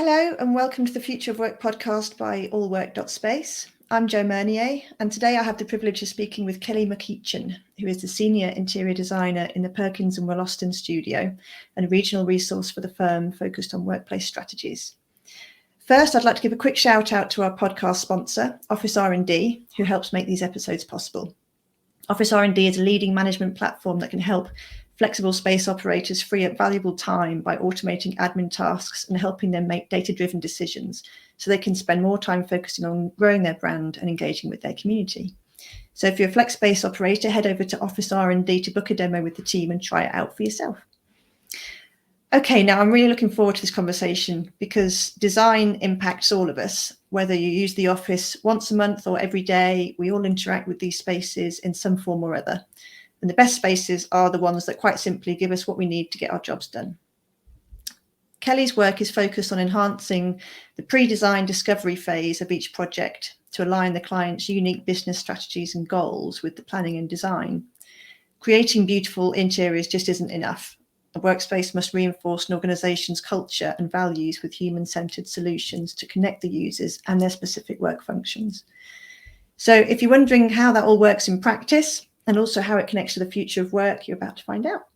Hello and welcome to the Future of Work podcast by allwork.space. I'm Jo Mernier, and today I have the privilege of speaking with Kelly McEachern, who is the Senior Interior Designer in the Perkins&Will Austin Studio and a regional resource for the firm focused on workplace strategies. First, I'd like to give a quick shout out to our podcast sponsor, Office R&D, who helps make these episodes possible. Office R&D is a leading management platform that can help flexible space operators free up valuable time by automating admin tasks and helping them make data-driven decisions so they can spend more time focusing on growing their brand and engaging with their community. So if you're a flex space operator, head over to Office R&D to book a demo with the team and try it out for yourself. Okay, now I'm really looking forward to this conversation because design impacts all of us. Whether you use the office once a month or every day, we all interact with these spaces in some form or other. And the best spaces are the ones that quite simply give us what we need to get our jobs done. Kelly's work is focused on enhancing the pre-design discovery phase of each project to align the client's unique business strategies and goals with the planning and design. Creating beautiful interiors just isn't enough. A workspace must reinforce an organization's culture and values with human-centered solutions to connect the users and their specific work functions. So if you're wondering how that all works in practice, and also how it connects to the future of work, you're about to find out.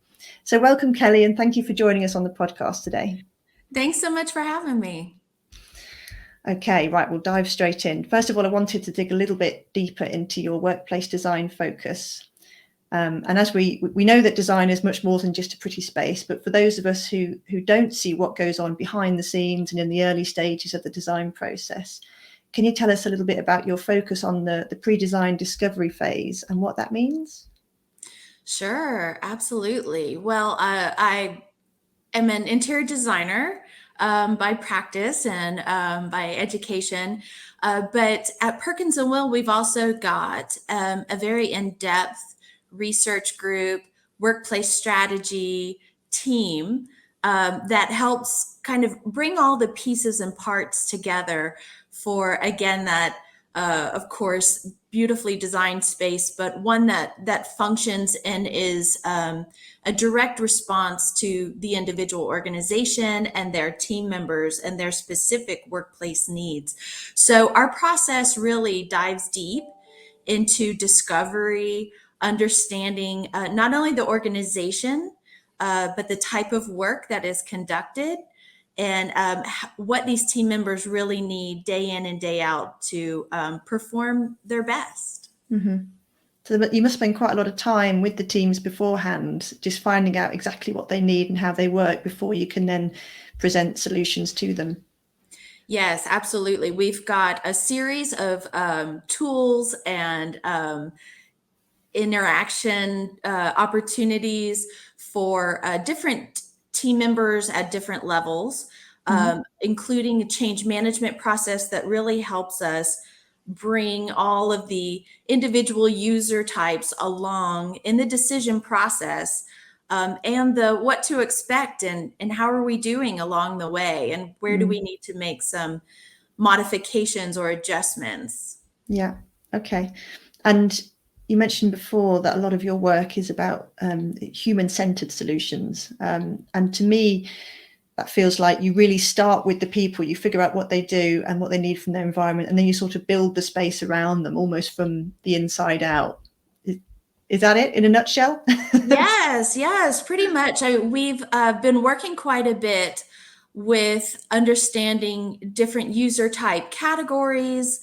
So welcome, Kelly, and thank you for joining us on the podcast today. Thanks so much for having me. Okay, right, we'll dive straight in. First of all, I wanted to dig a little bit deeper into your workplace design focus. And as we know that design is much more than just a pretty space, but for those of us who don't see what goes on behind the scenes and in the early stages of the design process, can you tell us a little bit about your focus on the pre-design discovery phase and what that means? Sure, absolutely. Well, I am an interior designer by practice and by education. But at Perkins&Will, we've also got a very in-depth research group, workplace strategy team that helps kind of bring all the pieces and parts together for, again, that, of course, beautifully designed space, but one that functions and is a direct response to the individual organization and their team members and their specific workplace needs. So our process really dives deep into discovery, understanding not only the organization, but the type of work that is conducted, and what these team members really need day in and day out to perform their best. Mm-hmm. So you must spend quite a lot of time with the teams beforehand, just finding out exactly what they need and how they work before you can then present solutions to them. Yes, absolutely. We've got a series of tools and interaction opportunities for different team members at different levels, including a change management process that really helps us bring all of the individual user types along in the decision process, and the what to expect and how are we doing along the way, and where do we need to make some modifications or adjustments. Yeah, okay. And you mentioned before that a lot of your work is about human-centered solutions. And to me, that feels like you really start with the people, you figure out what they do and what they need from their environment, and then you sort of build the space around them almost from the inside out. Is that it in a nutshell? Yes, pretty much. We've been working quite a bit with understanding different user type categories,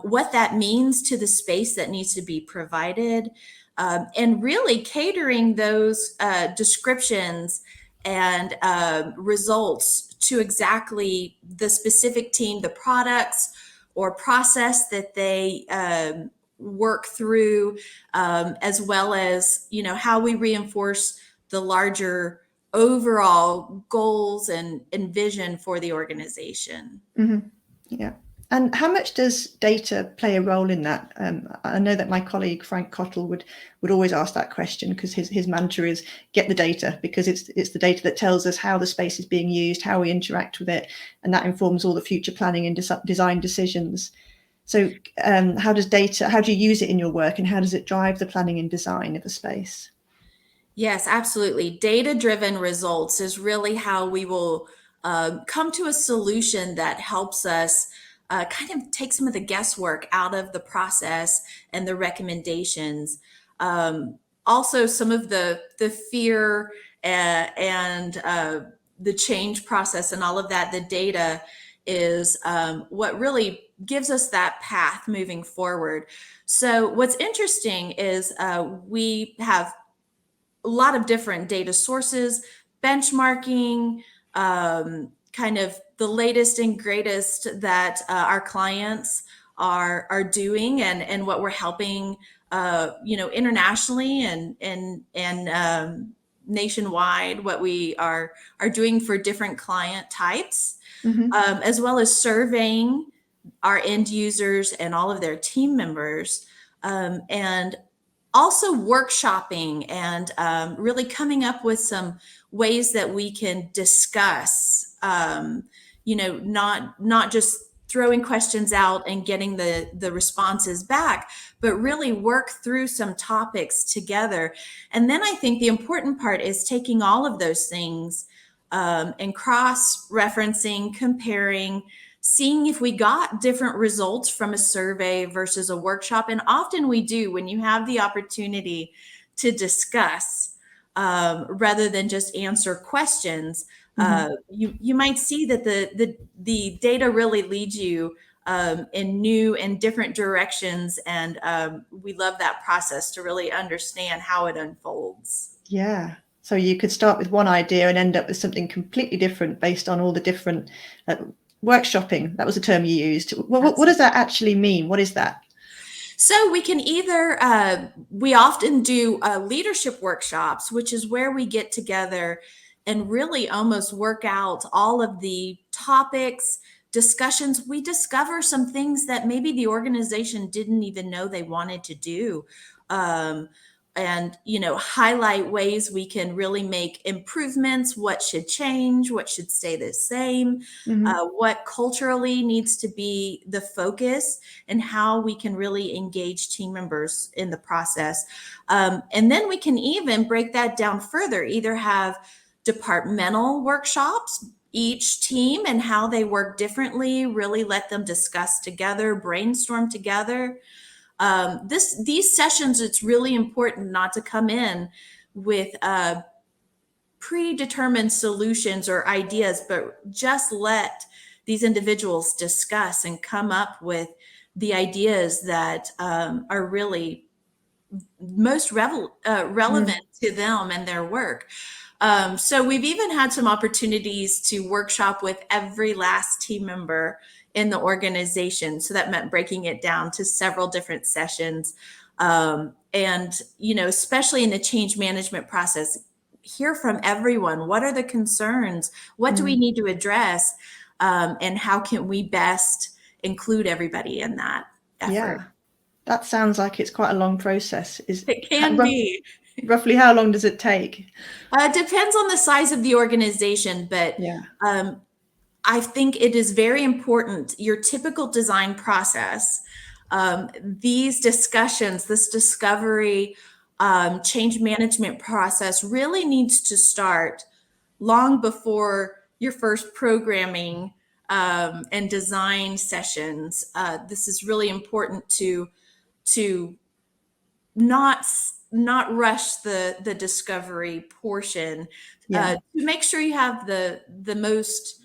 what that means to the space that needs to be provided, and really catering those descriptions and results to exactly the specific team, the products or process that they work through, as well as, how we reinforce the larger overall goals and vision for the organization. Mm-hmm. Yeah. And how much does data play a role in that? I know that my colleague Frank Cottle would always ask that question because his mantra is get the data, because it's the data that tells us how the space is being used, how we interact with it, and that informs all the future planning and design decisions. So how do you use it in your work, and how does it drive the planning and design of a space? Yes, absolutely. Data-driven results is really how we will come to a solution that helps us kind of take some of the guesswork out of the process and the recommendations. Also, some of the fear and the change process and all of that, the data is what really gives us that path moving forward. So what's interesting is we have a lot of different data sources, benchmarking, kind of the latest and greatest that our clients are doing, and what we're helping, internationally and nationwide, what we are doing for different client types, as well as surveying our end users and all of their team members, and also workshopping and really coming up with some ways that we can discuss, not just throwing questions out and getting the responses back, but really work through some topics together. And then I think the important part is taking all of those things and cross-referencing, comparing, seeing if we got different results from a survey versus a workshop. And often we do when you have the opportunity to discuss rather than just answer questions. You might see that the data really leads you in new and different directions. And we love that process to really understand how it unfolds. Yeah. So you could start with one idea and end up with something completely different based on all the different workshopping. That was a term you used. What does that actually mean? What is that? So we can either, we often do leadership workshops, which is where we get together and really almost work out all of the topics, discussions. We discover some things that maybe the organization didn't even know they wanted to do. And highlight ways we can really make improvements, what should change, what should stay the same, what culturally needs to be the focus, and how we can really engage team members in the process. And then we can even break that down further, either have departmental workshops, each team and how they work differently, really let them discuss together, brainstorm together. These sessions, it's really important not to come in with predetermined solutions or ideas, but just let these individuals discuss and come up with the ideas that are really most relevant to them and their work. So we've even had some opportunities to workshop with every last team member in the organization. So that meant breaking it down to several different sessions. And, especially in the change management process, hear from everyone. What are the concerns? What do we need to address? And how can we best include everybody in that effort? Yeah, that sounds like it's quite a long process. It can be. Roughly how long does it take? Depends on the size of the organization, but yeah. I think it is very important. Your typical design process, these discussions, this discovery, change management process really needs to start long before your first programming and design sessions. This is really important to not rush the discovery portion, to make sure you have the most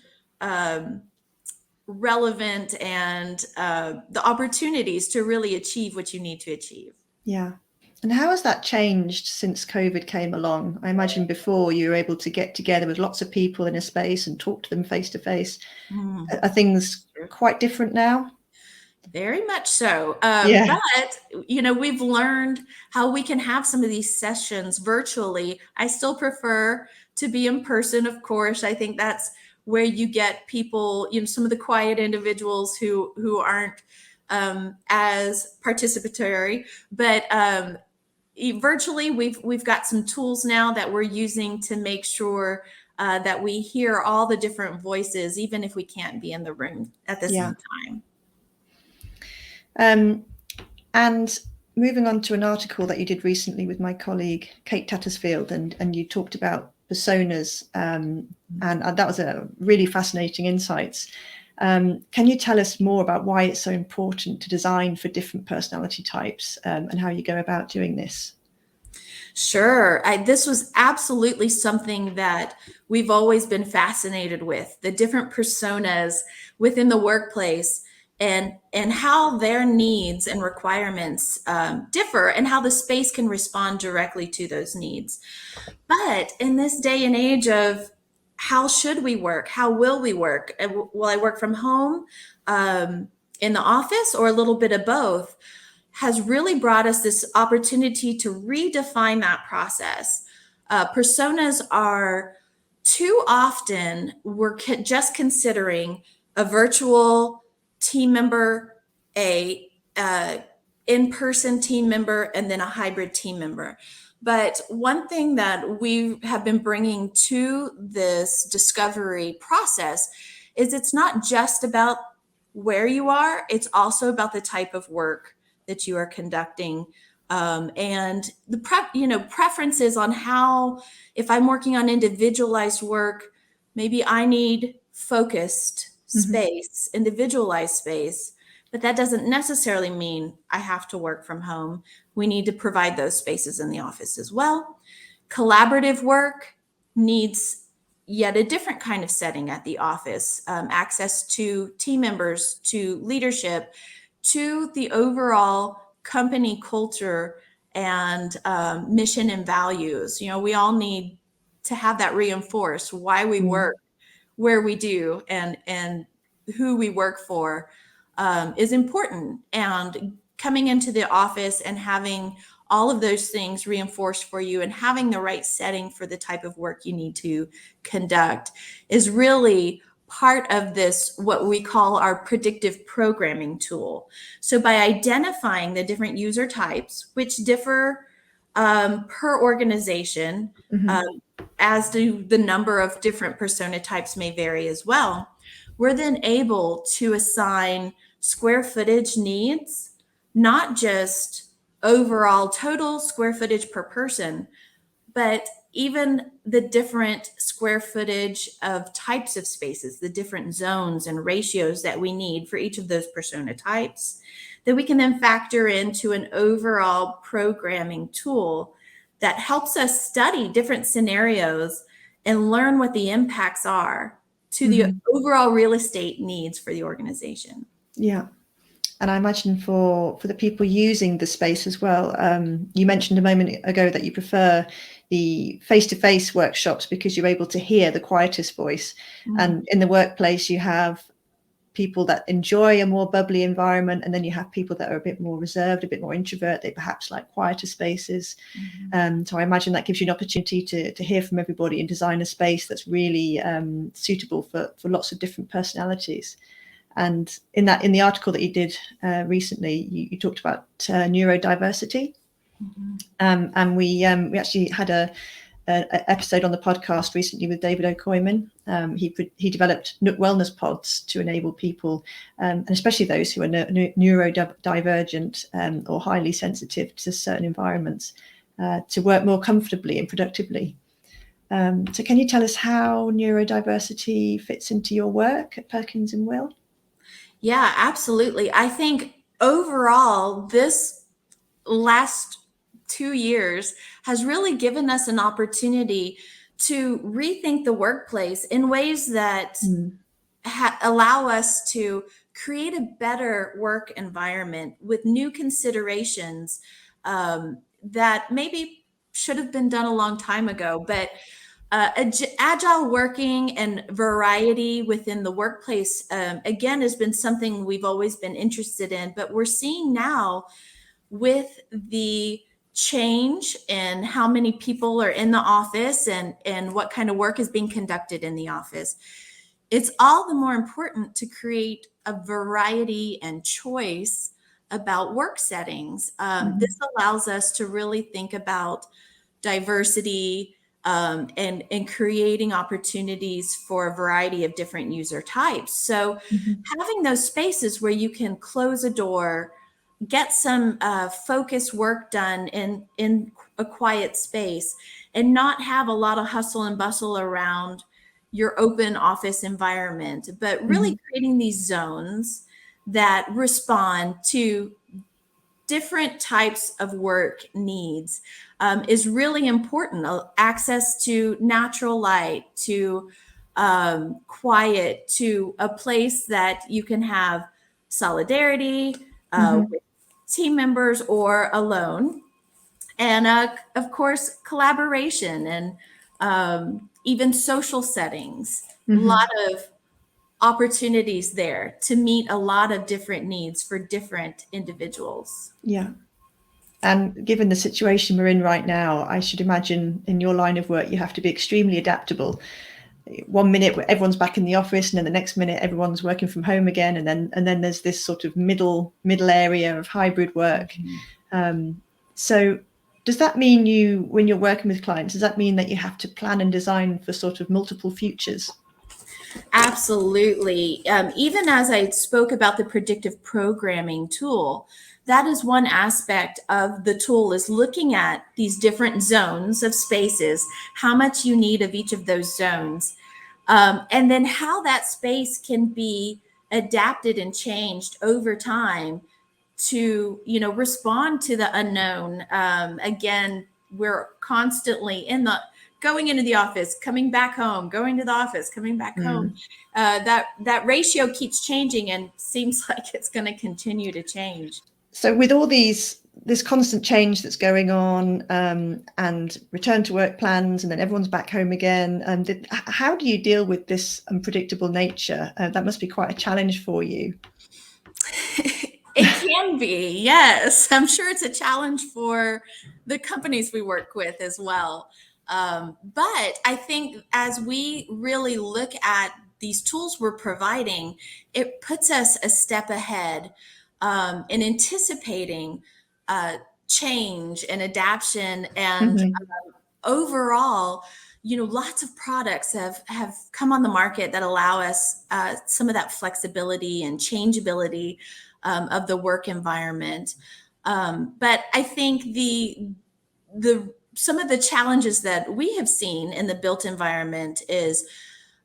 relevant and the opportunities to really achieve what you need to achieve. Yeah. And how has that changed since COVID came along? I imagine before you were able to get together with lots of people in a space and talk to them face to face. Are things quite different now? Very much so. But, we've learned how we can have some of these sessions virtually. I still prefer to be in person, of course. I think that's where you get people, some of the quiet individuals who aren't as participatory. But virtually, we've got some tools now that we're using to make sure that we hear all the different voices, even if we can't be in the room at the same time. And moving on to an article that you did recently with my colleague Kate Tattersfield, and you talked about personas, and that was a really fascinating insights. Can you tell us more about why it's so important to design for different personality types, and how you go about doing this? Sure. This was absolutely something that we've always been fascinated with, the different personas within the workplace, and how their needs and requirements differ, and how the space can respond directly to those needs. But in this day and age of how should we work? How will we work? Will I work from home, in the office, or a little bit of both? Has really brought us this opportunity to redefine that process. Personas are too often, we're just considering a virtual team member, a in-person team member, and then a hybrid team member. But one thing that we have been bringing to this discovery process is it's not just about where you are, it's also about the type of work that you are conducting, and the preferences on how, if I'm working on individualized work, maybe I need focused space, individualized space, but that doesn't necessarily mean I have to work from home. We need to provide those spaces in the office as well. Collaborative work needs yet a different kind of setting at the office, access to team members, to leadership, to the overall company culture and mission and values. We all need to have that reinforced, why we work, where we do, and who we work for is important. And coming into the office and having all of those things reinforced for you, and having the right setting for the type of work you need to conduct, is really part of this, what we call our predictive programming tool. So by identifying the different user types, which differ per organization, as do the number of different persona types may vary as well, we're then able to assign square footage needs, not just overall total square footage per person, but even the different square footage of types of spaces, the different zones and ratios that we need for each of those persona types, that we can then factor into an overall programming tool that helps us study different scenarios and learn what the impacts are to the overall real estate needs for the organization. Yeah. And I imagine for the people using the space as well, you mentioned a moment ago that you prefer the face-to-face workshops because you're able to hear the quietest voice. And in the workplace, you have people that enjoy a more bubbly environment, and then you have people that are a bit more reserved, a bit more introvert. They perhaps like quieter spaces. So I imagine that gives you an opportunity to hear from everybody and design a space that's really suitable for lots of different personalities. And in the article that you did recently, you talked about neurodiversity, and we actually had a episode on the podcast recently with David O'Coyman. He developed Nook Wellness Pods to enable people, and especially those who are neurodivergent or highly sensitive to certain environments, to work more comfortably and productively. So can you tell us how neurodiversity fits into your work at Perkins&Will? Yeah, absolutely. I think overall, this last 2 years has really given us an opportunity to rethink the workplace in ways that allow us to create a better work environment with new considerations that maybe should have been done a long time ago. But agile working and variety within the workplace, again, has been something we've always been interested in. But we're seeing now, with the change in how many people are in the office and what kind of work is being conducted in the office, it's all the more important to create a variety and choice about work settings. This allows us to really think about diversity, and creating opportunities for a variety of different user types. So having those spaces where you can close a door, get some focused work done in a quiet space, and not have a lot of hustle and bustle around your open office environment, but really creating these zones that respond to different types of work needs is really important. Access to natural light, to quiet, to a place that you can have solidarity with team members or alone. And of course, collaboration and even social settings. A lot of opportunities there to meet a lot of different needs for different individuals. Yeah. And given the situation we're in right now, I should imagine in your line of work, you have to be extremely adaptable. 1 minute everyone's back in the office, and then the next minute everyone's working from home again, and then there's this sort of middle area of hybrid work. So does that mean when you're working with clients, does that mean that you have to plan and design for sort of multiple futures? Absolutely. Even as I spoke about the predictive programming tool, that is one aspect of the tool, is looking at these different zones of spaces, how much you need of each of those zones, and then how that space can be adapted and changed over time to, respond to the unknown. Again, we're constantly going into the office, coming back home, going to the office, coming back home. That ratio keeps changing and seems like it's going to continue to change. So with all this constant change that's going on, and return to work plans, and then everyone's back home again, how do you deal with this unpredictable nature? That must be quite a challenge for you. It can be, yes. I'm sure it's a challenge for the companies we work with as well. But I think as we really look at these tools we're providing, it puts us a step ahead in anticipating change and adaptation. And overall, lots of products have come on the market that allow us some of that flexibility and changeability of the work environment. But I think some of the challenges that we have seen in the built environment is,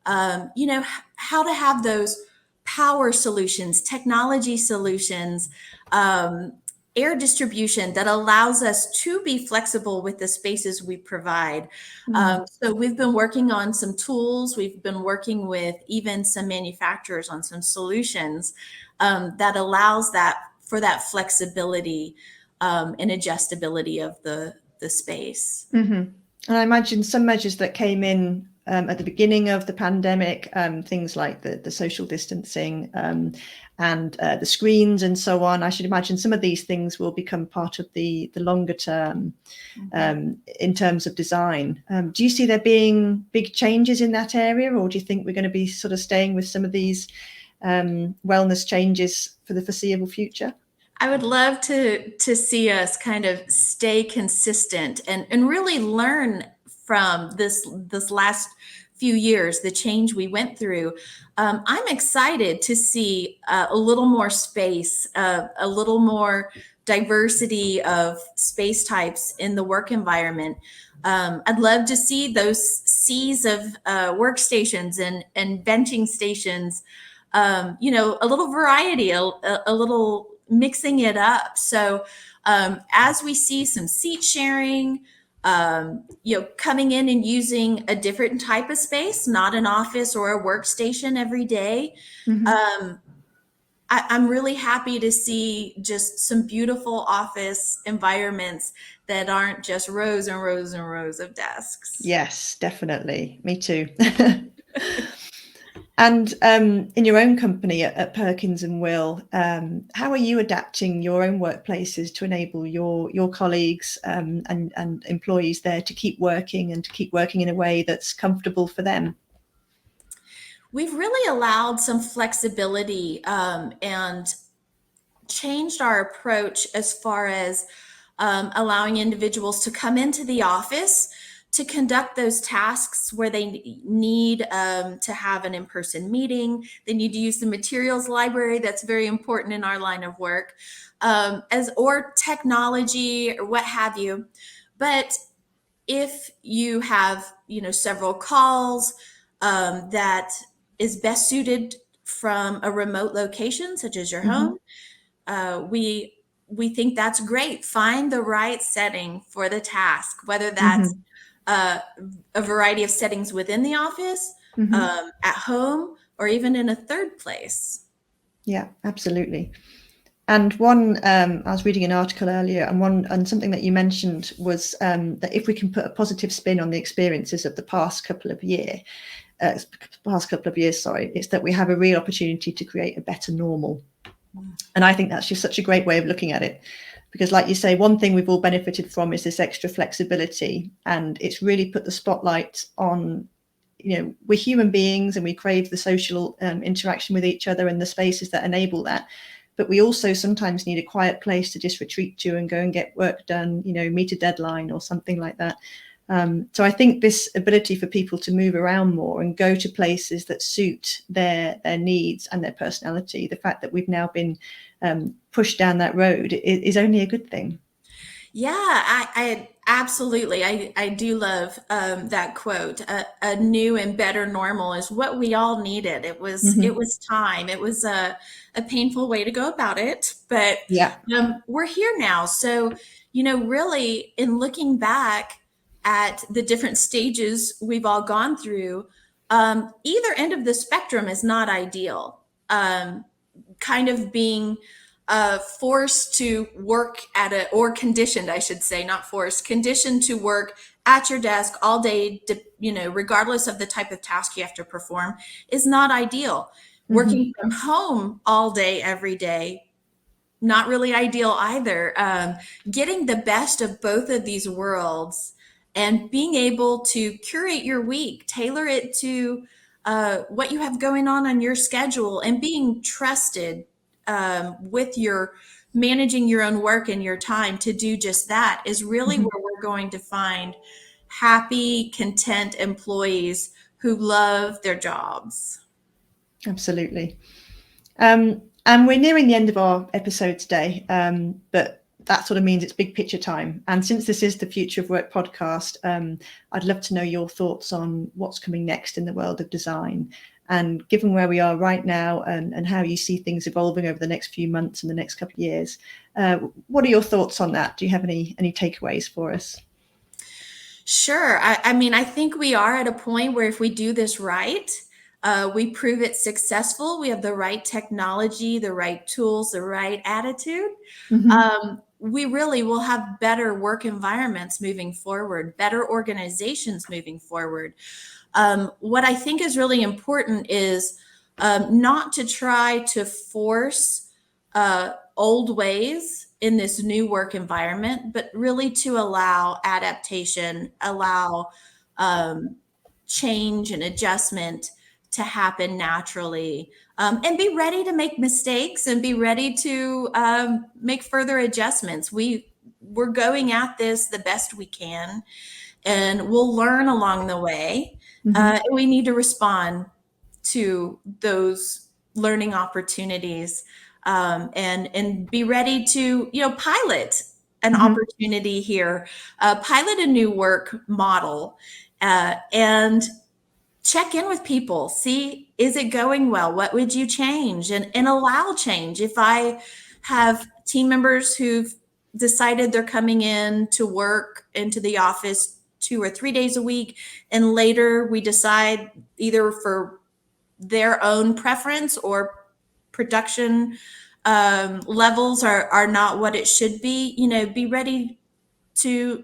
how to have those power solutions, technology solutions, air distribution that allows us to be flexible with the spaces we provide. So we've been working on some tools. We've been working with even some manufacturers on some solutions that allows for that flexibility and adjustability of the space. And I imagine some measures that came in at the beginning of the pandemic, things like the social distancing and the screens and so on. I should imagine some of these things will become part of the longer term in terms of design. Do you see there being big changes in that area, or do you think we're going to be sort of staying with some of these wellness changes for the foreseeable future? I would love to see us kind of stay consistent and really learn from this last few years, the change we went through. I'm excited to see a little more space, a little more diversity of space types in the work environment. I'd love to see those seas of workstations and benching stations, a little variety, a little mixing it up. So as we see some seat sharing, coming in and using a different type of space, not an office or a workstation every day. I'm really happy to see just some beautiful office environments that aren't just rows and rows and rows of desks. Yes, definitely. Me too. And in your own company at Perkins&Will, how are you adapting your own workplaces to enable your colleagues and employees there to keep working and to keep working in a way that's comfortable for them? We've really allowed some flexibility and changed our approach as far as allowing individuals to come into the office to conduct those tasks where they need to have an in-person meeting. They need to use the materials library. That's very important in our line of work, or technology or what have you. But if you have, several calls that is best suited from a remote location, such as your home, we think that's great. Find the right setting for the task, whether that's a variety of settings within the office, at home, or even in a third place. Yeah, absolutely. And one, I was reading an article earlier, and something that you mentioned was that if we can put a positive spin on the experiences of the past couple of years, it's that we have a real opportunity to create a better normal. And I think that's just such a great way of looking at it, because like you say, one thing we've all benefited from is this extra flexibility, and it's really put the spotlight on, we're human beings and we crave the social interaction with each other and the spaces that enable that. But we also sometimes need a quiet place to just retreat to and go and get work done, meet a deadline or something like that. So I think this ability for people to move around more and go to places that suit their needs and their personality, the fact that we've now been pushed down that road is only a good thing. Yeah, I absolutely. I do love that quote. A new and better normal is what we all needed. It was time. It was a painful way to go about it, but we're here now. So, really in looking back at the different stages we've all gone through, either end of the spectrum is not ideal. Kind of being forced to work or conditioned, I should say, not forced, conditioned to work at your desk all day, regardless of the type of task you have to perform, is not ideal. Working from home all day, every day, not really ideal either. Getting the best of both of these worlds and being able to curate your week, tailor it to what you have going on your schedule, and being trusted with your managing your own work and your time to do just that is really where we're going to find happy, content employees who love their jobs. Absolutely. And we're nearing the end of our episode today, but that sort of means it's big picture time. And since this is the Future of Work podcast, I'd love to know your thoughts on what's coming next in the world of design. And given where we are right now and how you see things evolving over the next few months and the next couple of years, what are your thoughts on that? Do you have any takeaways for us? Sure. I think we are at a point where if we do this right, we prove it successful. We have the right technology, the right tools, the right attitude. We really will have better work environments moving forward, better organizations moving forward. What I think is really important is not to try to force old ways in this new work environment, but really to allow adaptation, allow change and adjustment to happen naturally, and be ready to make mistakes and be ready to make further adjustments. We're going at this the best we can, and we'll learn along the way. We need to respond to those learning opportunities, and be ready to pilot an opportunity here, pilot a new work model, and check in with people. See, is it going well? What would you change? And allow change. If I have team members who've decided they're coming in to work into the office 2 or 3 days a week, and later we decide either for their own preference or production levels are not what it should be, be ready to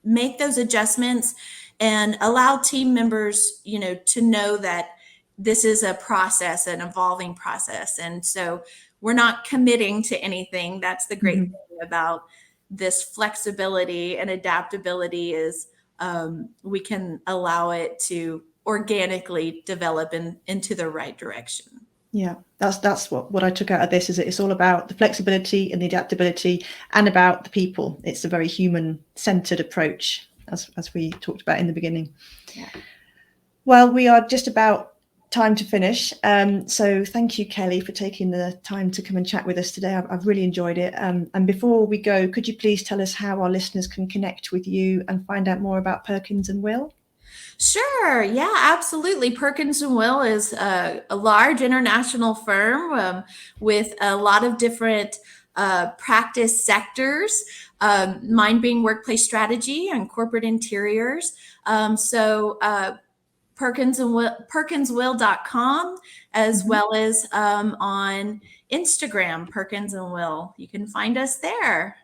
make those adjustments and allow team members, to know that this is a process, an evolving process. And so we're not committing to anything. That's the great thing about this flexibility and adaptability is we can allow it to organically develop into the right direction. Yeah, that's what I took out of this, is that it's all about the flexibility and the adaptability and about the people. It's a very human-centered approach, as we talked about in the beginning. Yeah. Well, we are just about time to finish. So thank you, Kelly, for taking the time to come and chat with us today. I've really enjoyed it. And before we go, could you please tell us how our listeners can connect with you and find out more about Perkins&Will? Sure. Yeah, absolutely. Perkins&Will is a large international firm with a lot of different practice sectors, mine being workplace strategy and corporate interiors. Perkinswill.com, as well as on Instagram, Perkins&Will. You can find us there.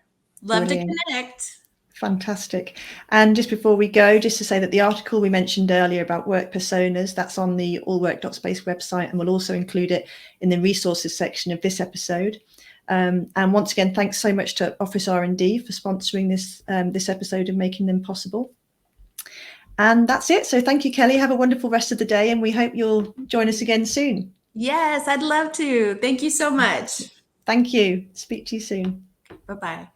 Love Brilliant. to connect. Fantastic. And just before we go, just to say that the article we mentioned earlier about work personas, that's on the allwork.space website, and we'll also include it in the resources section of this episode. And once again, thanks so much to Office R&D for sponsoring this episode and making them possible. And that's it. So thank you, Kelly. Have a wonderful rest of the day, and we hope you'll join us again soon. Yes, I'd love to. Thank you so much. Thank you. Speak to you soon. Bye-bye.